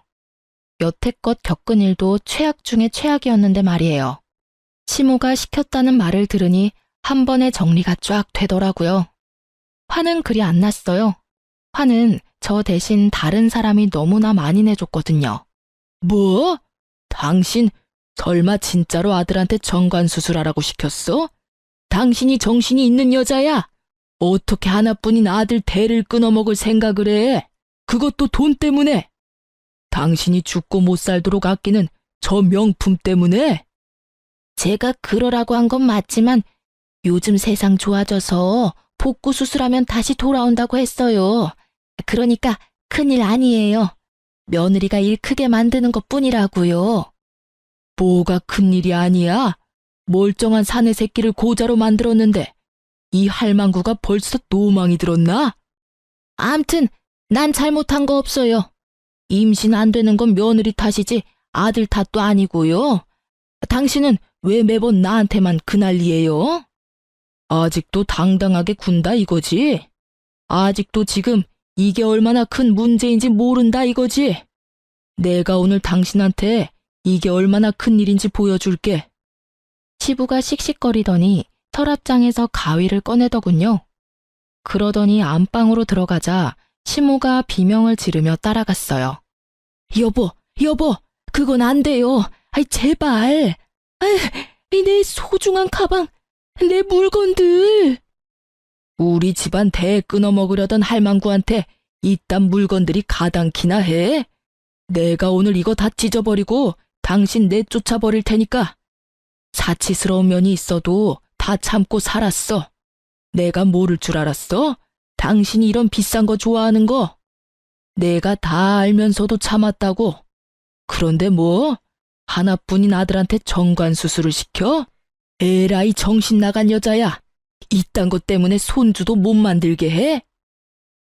여태껏 겪은 일도 최악 중에 최악이었는데 말이에요. 시모가 시켰다는 말을 들으니 한 번에 정리가 쫙 되더라고요. 화는 그리 안 났어요. 화는 저 대신 다른 사람이 너무나 많이 내줬거든요. 뭐? 당신 설마 진짜로 아들한테 정관 수술하라고 시켰어? 당신이 정신이 있는 여자야? 어떻게 하나뿐인 아들 대를 끊어먹을 생각을 해? 그것도 돈 때문에? 당신이 죽고 못 살도록 아끼는 저 명품 때문에? 제가 그러라고 한 건 맞지만 요즘 세상 좋아져서 복구 수술하면 다시 돌아온다고 했어요. 그러니까 큰일 아니에요. 며느리가 일 크게 만드는 것뿐이라고요. 뭐가 큰일이 아니야? 멀쩡한 사내 새끼를 고자로 만들었는데 이 할망구가 벌써 노망이 들었나? 암튼 난 잘못한 거 없어요. 임신 안 되는 건 며느리 탓이지 아들 탓도 아니고요. 당신은 왜 매번 나한테만 그 난리예요? 아직도 당당하게 군다 이거지? 아직도 지금 이게 얼마나 큰 문제인지 모른다 이거지? 내가 오늘 당신한테 이게 얼마나 큰 일인지 보여줄게. 시부가 씩씩거리더니 서랍장에서 가위를 꺼내더군요. 그러더니 안방으로 들어가자 시모가 비명을 지르며 따라갔어요. 여보, 그건 안 돼요. 아이, 제발. 아이, 내 소중한 가방, 내 물건들. 우리 집안 대 끊어먹으려던 할망구한테 이딴 물건들이 가당키나 해? 내가 오늘 이거 다 찢어버리고 당신 내쫓아버릴 테니까. 사치스러운 면이 있어도 다 참고 살았어. 내가 모를 줄 알았어? 당신이 이런 비싼 거 좋아하는 거. 내가 다 알면서도 참았다고. 그런데 뭐? 하나뿐인 아들한테 정관수술을 시켜? 에라이 정신 나간 여자야. 이딴 것 때문에 손주도 못 만들게 해?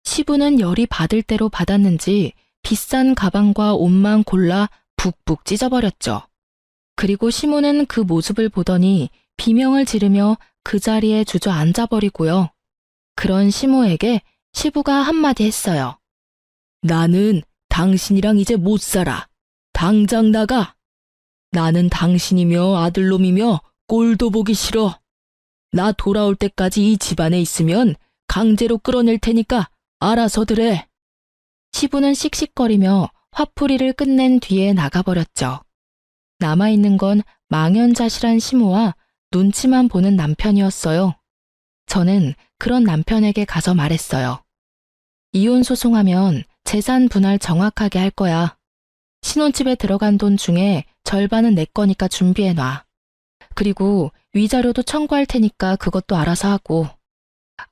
시부는 열이 받을 대로 받았는지 비싼 가방과 옷만 골라 북북 찢어버렸죠. 그리고 시모는 그 모습을 보더니 비명을 지르며 그 자리에 주저앉아버리고요. 그런 시모에게 시부가 한마디 했어요. 나는 당신이랑 이제 못 살아. 당장 나가. 나는 당신이며 아들놈이며 꼴도 보기 싫어. 나 돌아올 때까지 이 집안에 있으면 강제로 끌어낼 테니까 알아서들 해. 시부는 씩씩거리며 화풀이를 끝낸 뒤에 나가버렸죠. 남아있는 건 망연자실한 시모와 눈치만 보는 남편이었어요. 저는 그런 남편에게 가서 말했어요. 이혼 소송하면 재산 분할 정확하게 할 거야. 신혼집에 들어간 돈 중에 절반은 내 거니까 준비해놔. 그리고 위자료도 청구할 테니까 그것도 알아서 하고.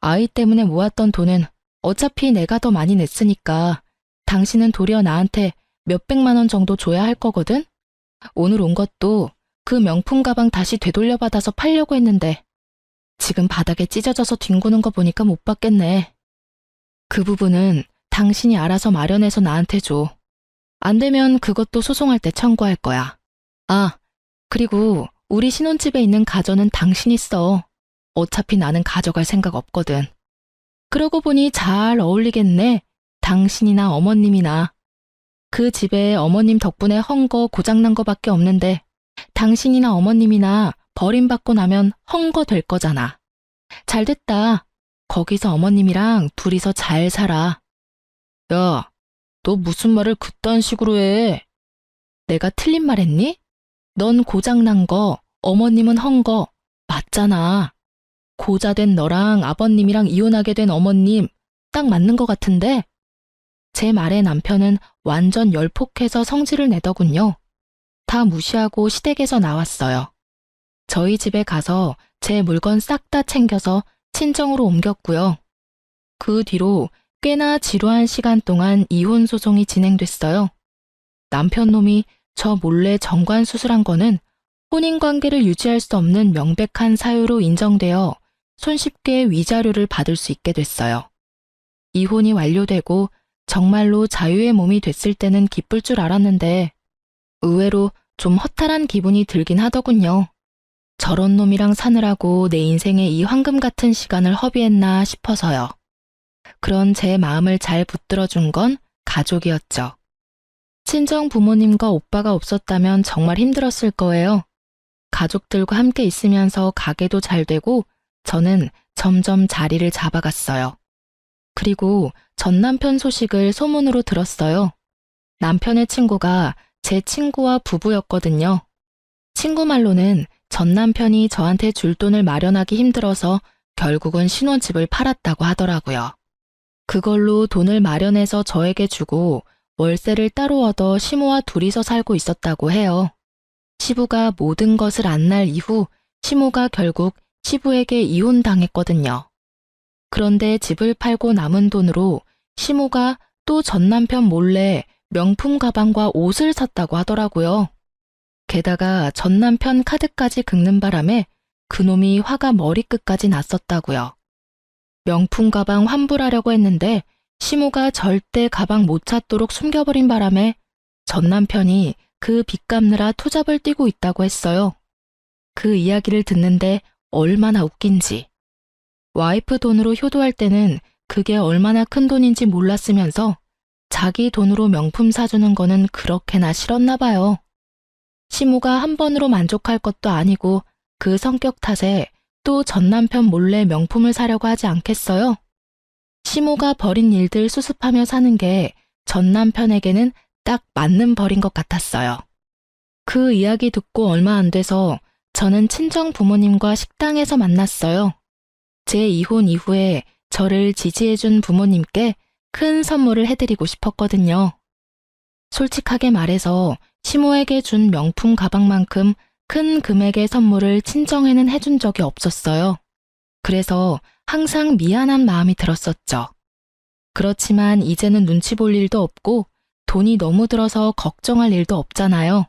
아이 때문에 모았던 돈은 어차피 내가 더 많이 냈으니까 당신은 도리어 나한테 몇백만 원 정도 줘야 할 거거든? 오늘 온 것도 그 명품 가방 다시 되돌려받아서 팔려고 했는데 지금 바닥에 찢어져서 뒹구는 거 보니까 못 받겠네. 그 부분은 당신이 알아서 마련해서 나한테 줘. 안 되면 그것도 소송할 때 청구할 거야. 아, 그리고 우리 신혼집에 있는 가전은 당신이 써. 어차피 나는 가져갈 생각 없거든. 그러고 보니 잘 어울리겠네. 당신이나 어머님이나. 그 집에 어머님 덕분에 헝거 고장난 거밖에 없는데 당신이나 어머님이나 버림받고 나면 헝거 될 거잖아. 잘 됐다. 거기서 어머님이랑 둘이서 잘 살아. 야, 너 무슨 말을 그딴 식으로 해? 내가 틀린 말 했니? 넌 고장난 거, 어머님은 헝거. 맞잖아. 고자된 너랑 아버님이랑 이혼하게 된 어머님 딱 맞는 것 같은데? 제 말에 남편은 완전 열폭해서 성질을 내더군요. 다 무시하고 시댁에서 나왔어요. 저희 집에 가서 제 물건 싹 다 챙겨서 친정으로 옮겼고요. 그 뒤로 꽤나 지루한 시간 동안 이혼 소송이 진행됐어요. 남편 놈이 저 몰래 정관 수술한 거는 혼인관계를 유지할 수 없는 명백한 사유로 인정되어 손쉽게 위자료를 받을 수 있게 됐어요. 이혼이 완료되고 정말로 자유의 몸이 됐을 때는 기쁠 줄 알았는데 의외로 좀 허탈한 기분이 들긴 하더군요. 저런 놈이랑 사느라고 내 인생에 이 황금 같은 시간을 허비했나 싶어서요. 그런 제 마음을 잘 붙들어준 건 가족이었죠. 친정 부모님과 오빠가 없었다면 정말 힘들었을 거예요. 가족들과 함께 있으면서 가게도 잘 되고 저는 점점 자리를 잡아갔어요. 그리고 전 남편 소식을 소문으로 들었어요. 남편의 친구가 제 친구와 부부였거든요. 친구 말로는 전 남편이 저한테 줄 돈을 마련하기 힘들어서 결국은 신혼집을 팔았다고 하더라고요. 그걸로 돈을 마련해서 저에게 주고 월세를 따로 얻어 시모와 둘이서 살고 있었다고 해요. 시부가 모든 것을 안 날 이후 시모가 결국 시부에게 이혼당했거든요. 그런데 집을 팔고 남은 돈으로 시모가 또 전 남편 몰래 명품 가방과 옷을 샀다고 하더라고요. 게다가 전 남편 카드까지 긁는 바람에 그놈이 화가 머리끝까지 났었다고요. 명품 가방 환불하려고 했는데 시모가 절대 가방 못 찾도록 숨겨버린 바람에 전 남편이 그 빚 갚느라 투잡을 뛰고 있다고 했어요. 그 이야기를 듣는데 얼마나 웃긴지. 와이프 돈으로 효도할 때는 그게 얼마나 큰 돈인지 몰랐으면서 자기 돈으로 명품 사주는 거는 그렇게나 싫었나 봐요. 시모가 한 번으로 만족할 것도 아니고 그 성격 탓에 또 전 남편 몰래 명품을 사려고 하지 않겠어요? 시모가 버린 일들 수습하며 사는 게 전 남편에게는 딱 맞는 벌인 것 같았어요. 그 이야기 듣고 얼마 안 돼서 저는 친정 부모님과 식당에서 만났어요. 제 이혼 이후에 저를 지지해준 부모님께 큰 선물을 해드리고 싶었거든요. 솔직하게 말해서 시모에게 준 명품 가방만큼 큰 금액의 선물을 친정에는 해준 적이 없었어요. 그래서 항상 미안한 마음이 들었었죠. 그렇지만 이제는 눈치 볼 일도 없고 돈이 너무 들어서 걱정할 일도 없잖아요.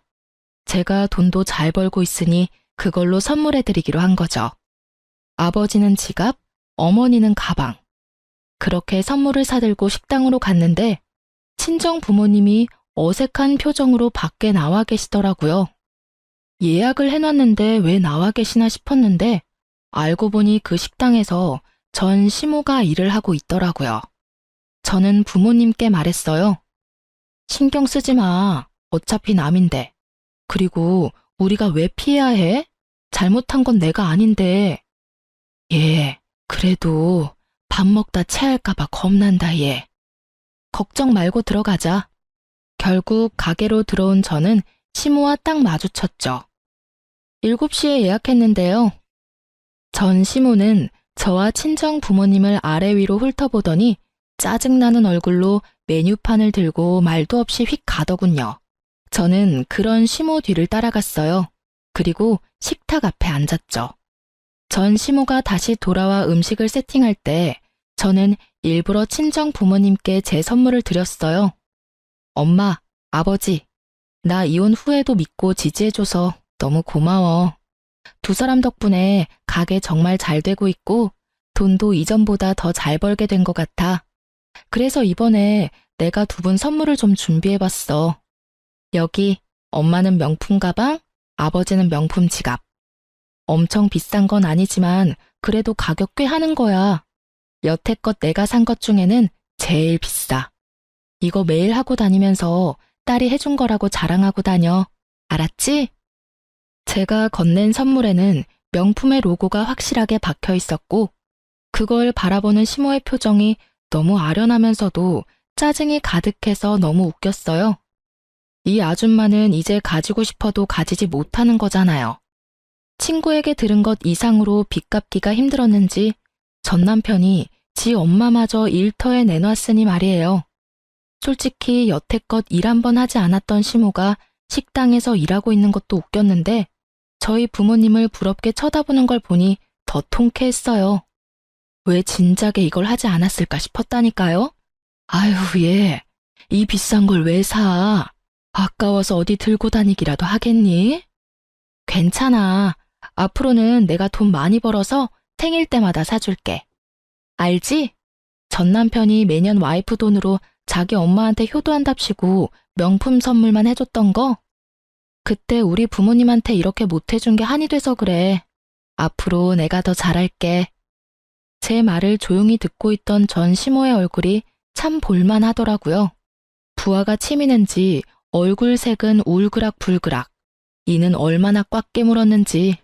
제가 돈도 잘 벌고 있으니 그걸로 선물해드리기로 한 거죠. 아버지는 지갑, 어머니는 가방. 그렇게 선물을 사들고 식당으로 갔는데 친정 부모님이 어색한 표정으로 밖에 나와 계시더라고요. 예약을 해놨는데 왜 나와 계시나 싶었는데 알고 보니 그 식당에서 전 시모가 일을 하고 있더라고요. 저는 부모님께 말했어요. 신경 쓰지 마. 어차피 남인데. 그리고 우리가 왜 피해야 해? 잘못한 건 내가 아닌데. 예, 그래도 밥 먹다 체할까봐 겁난다, 얘. 걱정 말고 들어가자. 결국 가게로 들어온 저는 시모와 딱 마주쳤죠. 7시에 예약했는데요. 전 시모는 저와 친정 부모님을 아래 위로 훑어보더니 짜증나는 얼굴로 메뉴판을 들고 말도 없이 휙 가더군요. 저는 그런 시모 뒤를 따라갔어요. 그리고 식탁 앞에 앉았죠. 전 시모가 다시 돌아와 음식을 세팅할 때 저는 일부러 친정 부모님께 제 선물을 드렸어요. 엄마, 아버지, 나 이혼 후에도 믿고 지지해줘서 너무 고마워. 두 사람 덕분에 가게 정말 잘 되고 있고 돈도 이전보다 더 잘 벌게 된 것 같아. 그래서 이번에 내가 두 분 선물을 좀 준비해봤어. 여기 엄마는 명품 가방, 아버지는 명품 지갑. 엄청 비싼 건 아니지만 그래도 가격 꽤 하는 거야. 여태껏 내가 산 것 중에는 제일 비싸. 이거 매일 하고 다니면서 딸이 해준 거라고 자랑하고 다녀. 알았지? 제가 건넨 선물에는 명품의 로고가 확실하게 박혀 있었고 그걸 바라보는 시모의 표정이 너무 아련하면서도 짜증이 가득해서 너무 웃겼어요. 이 아줌마는 이제 가지고 싶어도 가지지 못하는 거잖아요. 친구에게 들은 것 이상으로 빚 갚기가 힘들었는지 전 남편이 지 엄마마저 일터에 내놨으니 말이에요. 솔직히 여태껏 일 한 번 하지 않았던 시모가 식당에서 일하고 있는 것도 웃겼는데 저희 부모님을 부럽게 쳐다보는 걸 보니 더 통쾌했어요. 왜 진작에 이걸 하지 않았을까 싶었다니까요. 아유, 얘, 이 비싼 걸 왜 사? 아까워서 어디 들고 다니기라도 하겠니? 괜찮아. 앞으로는 내가 돈 많이 벌어서 생일 때마다 사줄게. 알지? 전 남편이 매년 와이프 돈으로 자기 엄마한테 효도한답시고 명품 선물만 해줬던 거? 그때 우리 부모님한테 이렇게 못해준 게 한이 돼서 그래. 앞으로 내가 더 잘할게. 제 말을 조용히 듣고 있던 전 시모의 얼굴이 참 볼만하더라고요. 부하가 치미는지 얼굴 색은 울그락불그락. 이는 얼마나 꽉 깨물었는지.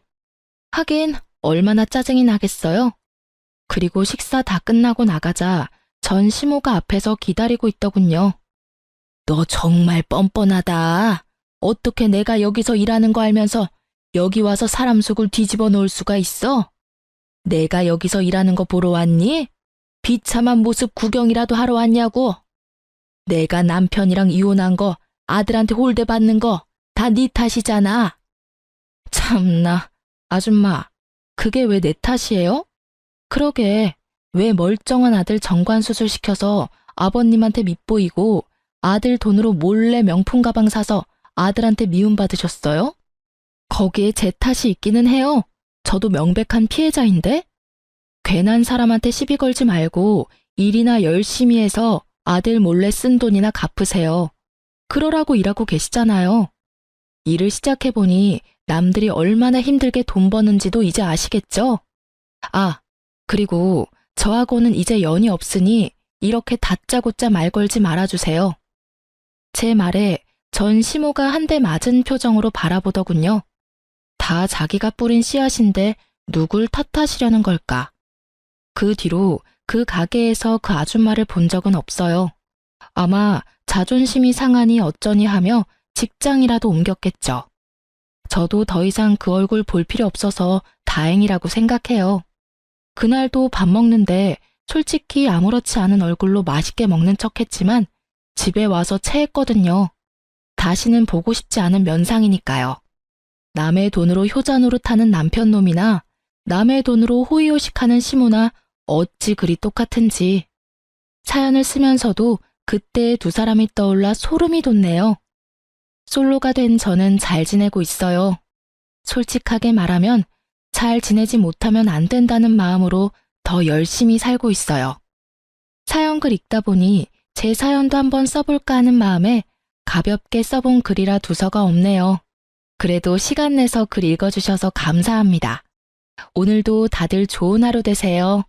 하긴 얼마나 짜증이 나겠어요. 그리고 식사 다 끝나고 나가자 전 시모가 앞에서 기다리고 있더군요. 너 정말 뻔뻔하다. 어떻게 내가 여기서 일하는 거 알면서 여기 와서 사람 속을 뒤집어 놓을 수가 있어? 내가 여기서 일하는 거 보러 왔니? 비참한 모습 구경이라도 하러 왔냐고? 내가 남편이랑 이혼한 거, 아들한테 홀대 받는 거 다 네 탓이잖아. 참나, 아줌마, 그게 왜 내 탓이에요? 그러게, 왜 멀쩡한 아들 정관수술 시켜서 아버님한테 밉보이고 아들 돈으로 몰래 명품 가방 사서 아들한테 미움받으셨어요? 거기에 제 탓이 있기는 해요. 저도 명백한 피해자인데? 괜한 사람한테 시비 걸지 말고 일이나 열심히 해서 아들 몰래 쓴 돈이나 갚으세요. 그러라고 일하고 계시잖아요. 일을 시작해보니 남들이 얼마나 힘들게 돈 버는지도 이제 아시겠죠? 아, 그리고 저하고는 이제 연이 없으니 이렇게 다짜고짜 말 걸지 말아주세요. 제 말에 전 시모가 한 대 맞은 표정으로 바라보더군요. 다 자기가 뿌린 씨앗인데 누굴 탓하시려는 걸까? 그 뒤로 그 가게에서 그 아줌마를 본 적은 없어요. 아마 자존심이 상하니 어쩌니 하며 직장이라도 옮겼겠죠. 저도 더 이상 그 얼굴 볼 필요 없어서 다행이라고 생각해요. 그날도 밥 먹는데 솔직히 아무렇지 않은 얼굴로 맛있게 먹는 척 했지만 집에 와서 체했거든요. 다시는 보고 싶지 않은 면상이니까요. 남의 돈으로 효자 노릇하는 남편 놈이나 남의 돈으로 호의호식하는 시모나 어찌 그리 똑같은지. 사연을 쓰면서도 그때의 두 사람이 떠올라 소름이 돋네요. 솔로가 된 저는 잘 지내고 있어요. 솔직하게 말하면 잘 지내지 못하면 안 된다는 마음으로 더 열심히 살고 있어요. 사연글 읽다 보니 제 사연도 한번 써볼까 하는 마음에 가볍게 써본 글이라 두서가 없네요. 그래도 시간 내서 글 읽어주셔서 감사합니다. 오늘도 다들 좋은 하루 되세요.